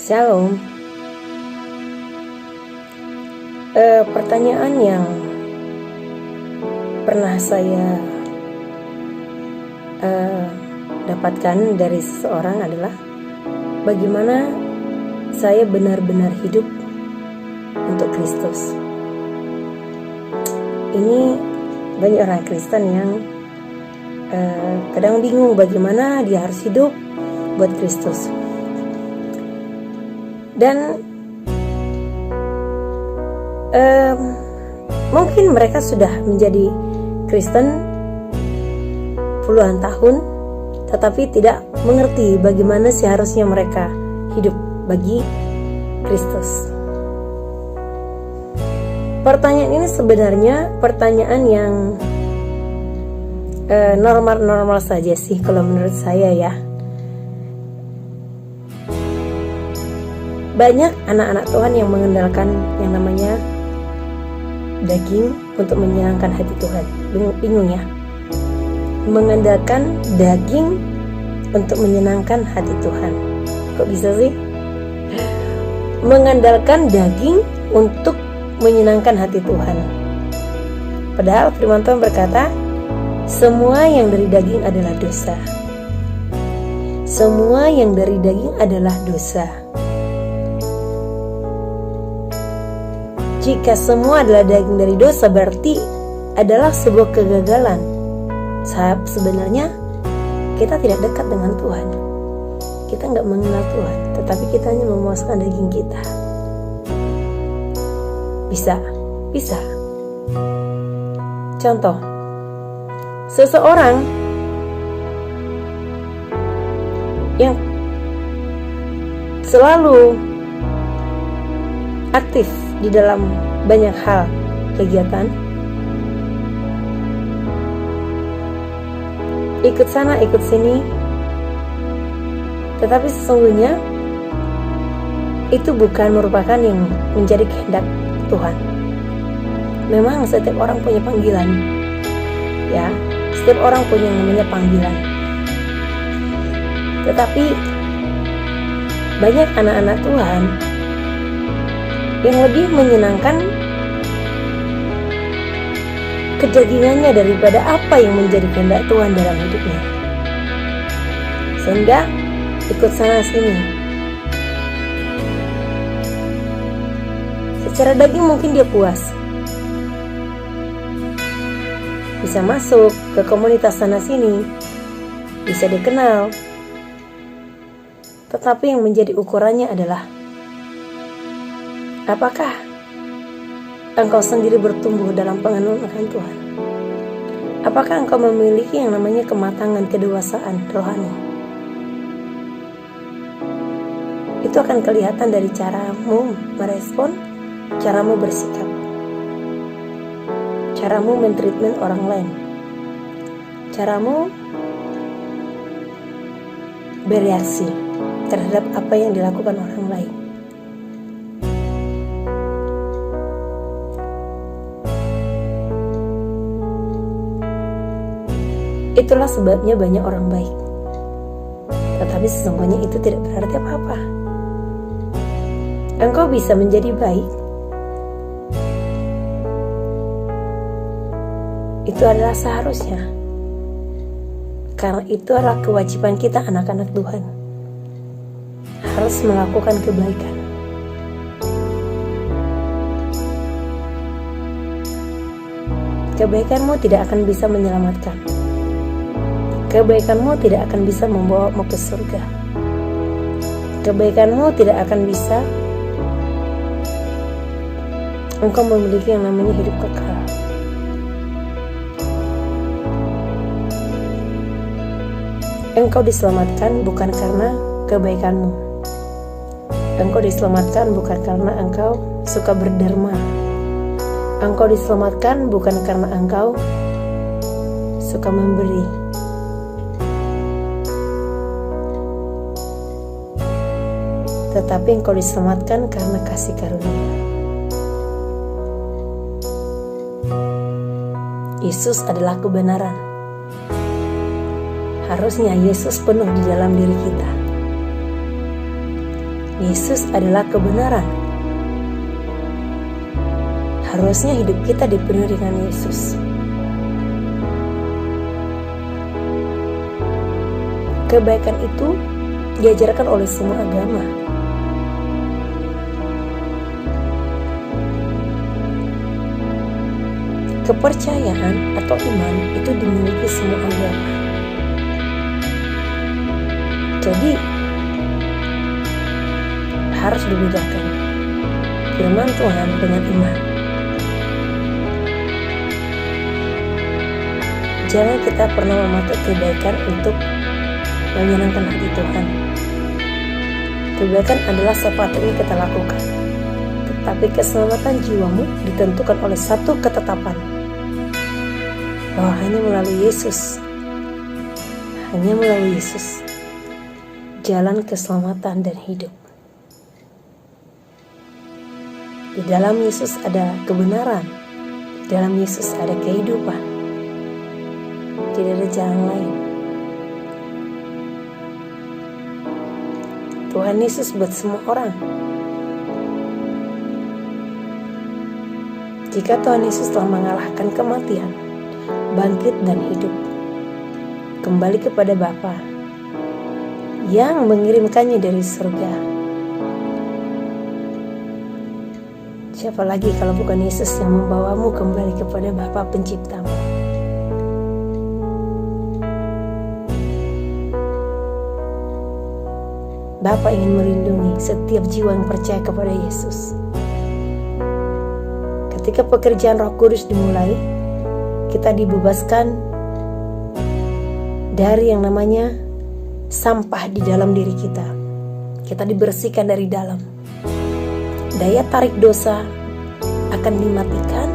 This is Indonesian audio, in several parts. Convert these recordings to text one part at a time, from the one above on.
Shalom. Pertanyaan yang pernah saya dapatkan dari seseorang adalah bagaimana saya benar-benar hidup untuk Kristus. Ini banyak orang Kristen yang kadang bingung bagaimana dia harus hidup buat Kristus. Dan mungkin mereka sudah menjadi Kristen puluhan tahun, tetapi tidak mengerti bagaimana seharusnya mereka hidup bagi Kristus. Pertanyaan ini sebenarnya pertanyaan yang normal-normal saja sih kalau menurut saya ya. Banyak anak-anak Tuhan yang mengandalkan yang namanya daging untuk menyenangkan hati Tuhan. Bingung ya? Mengandalkan daging untuk menyenangkan hati Tuhan. Kok bisa sih? Mengandalkan daging untuk menyenangkan hati Tuhan. Padahal firman Tuhan berkata, semua yang dari daging adalah dosa. Semua yang dari daging adalah dosa. Jika semua adalah daging dari dosa, berarti adalah sebuah kegagalan. Sebenarnya kita tidak dekat dengan Tuhan. Kita nggak mengenal Tuhan, tetapi kita hanya memuaskan daging kita. Bisa. Contoh, seseorang yang selalu aktif di dalam banyak hal kegiatan, ikut sana ikut sini, tetapi sesungguhnya itu bukan merupakan yang menjadi kehendak Tuhan. Memang setiap orang punya panggilan, ya, setiap orang punya yang namanya panggilan. Tetapi banyak anak-anak Tuhan yang lebih menyenangkan kedagingannya daripada apa yang menjadi kehendak Tuhan dalam hidupnya, sehingga ikut sana sini. Secara daging mungkin dia puas, bisa masuk ke komunitas sana sini, bisa dikenal, tetapi yang menjadi ukurannya adalah apakah engkau sendiri bertumbuh dalam pengenalan akan Tuhan? Apakah engkau memiliki yang namanya kematangan, kedewasaan rohani? Itu akan kelihatan dari caramu merespon, caramu bersikap, caramu mentreatment orang lain, caramu bereaksi terhadap apa yang dilakukan orang lain. Itulah sebabnya banyak orang baik, tetapi sesungguhnya itu tidak berarti apa-apa. Engkau bisa menjadi baik, itu adalah seharusnya, karena itu adalah kewajiban kita anak-anak Tuhan, harus melakukan kebaikan. Kebaikanmu tidak akan bisa menyelamatkan. Kebaikanmu tidak akan bisa membawamu ke surga. Kebaikanmu tidak akan bisa engkau memiliki yang namanya hidup kekal. Engkau diselamatkan bukan karena kebaikanmu. Engkau diselamatkan bukan karena engkau suka berderma. Engkau diselamatkan bukan karena engkau suka memberi. Tetapi engkau diselamatkan karena kasih karunia. Yesus adalah kebenaran. Harusnya Yesus penuh di dalam diri kita. Yesus adalah kebenaran. Harusnya hidup kita dipenuhi dengan Yesus. Kebaikan itu diajarkan oleh semua agama. Kepercayaan atau iman itu dimiliki semua agama. Jadi harus dibedakan firman Tuhan dengan iman. Jangan kita pernah memakai kebaikan untuk menyenangkan hati Tuhan. Kebaikan adalah sepatutnya kita lakukan, tetapi keselamatan jiwamu ditentukan oleh satu ketetapan, bahwa hanya melalui Yesus, jalan keselamatan dan hidup. Di dalam Yesus ada kebenaran, di dalam Yesus ada kehidupan. Tidak ada jalan lain. Tuhan Yesus buat semua orang. Jika Tuhan Yesus telah mengalahkan kematian, bangkit dan hidup, kembali kepada Bapa yang mengirimkannya dari surga, siapa lagi kalau bukan Yesus yang membawamu kembali kepada Bapa penciptamu? Bapa ingin melindungi setiap jiwa yang percaya kepada Yesus. Ketika pekerjaan Roh Kudus dimulai, kita dibebaskan dari yang namanya sampah di dalam diri kita. Kita dibersihkan dari dalam. Daya tarik dosa akan dimatikan.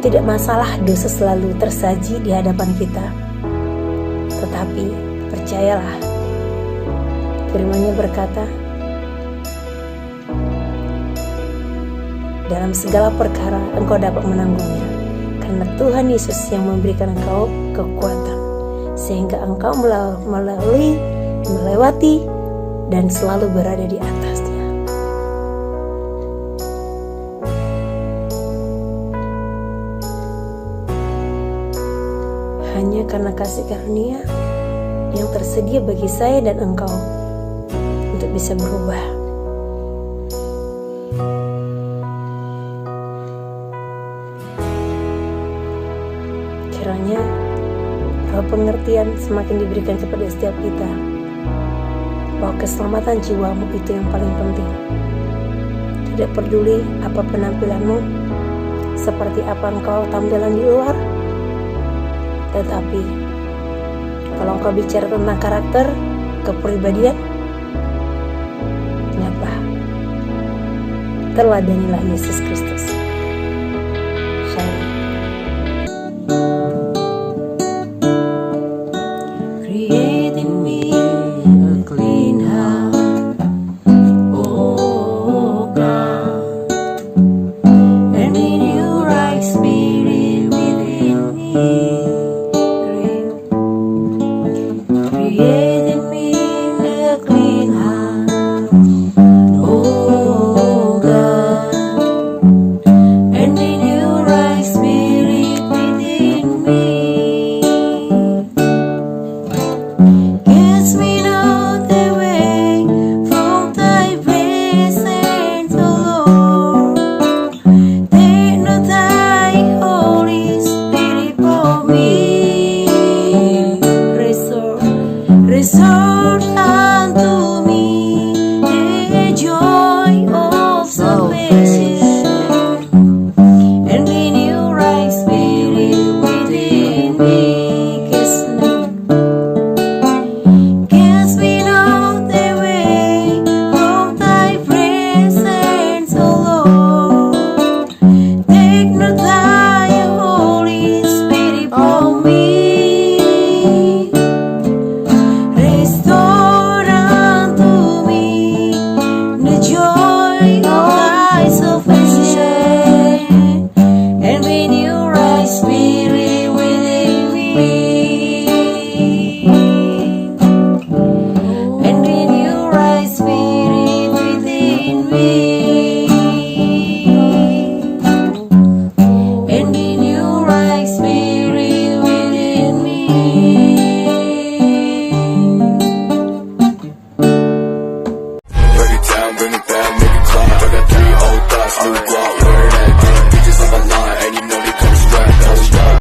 Tidak masalah dosa selalu tersaji di hadapan kita, tetapi percayalah, firman-Nya berkata, dalam segala perkara engkau dapat menanggungnya, karena Tuhan Yesus yang memberikan engkau kekuatan, sehingga engkau melewati dan selalu berada di atasnya. Hanya karena kasih karunia yang tersedia bagi saya dan engkau untuk bisa berubah. Kiranya roh pengertian semakin diberikan kepada setiap kita, bahwa keselamatan jiwamu itu yang paling penting. Tidak peduli apa penampilanmu, seperti apa engkau tampilan di luar, tetapi kalau engkau bicara tentang karakter, kepribadian, ingatlah, teladanilah Yesus Kristus.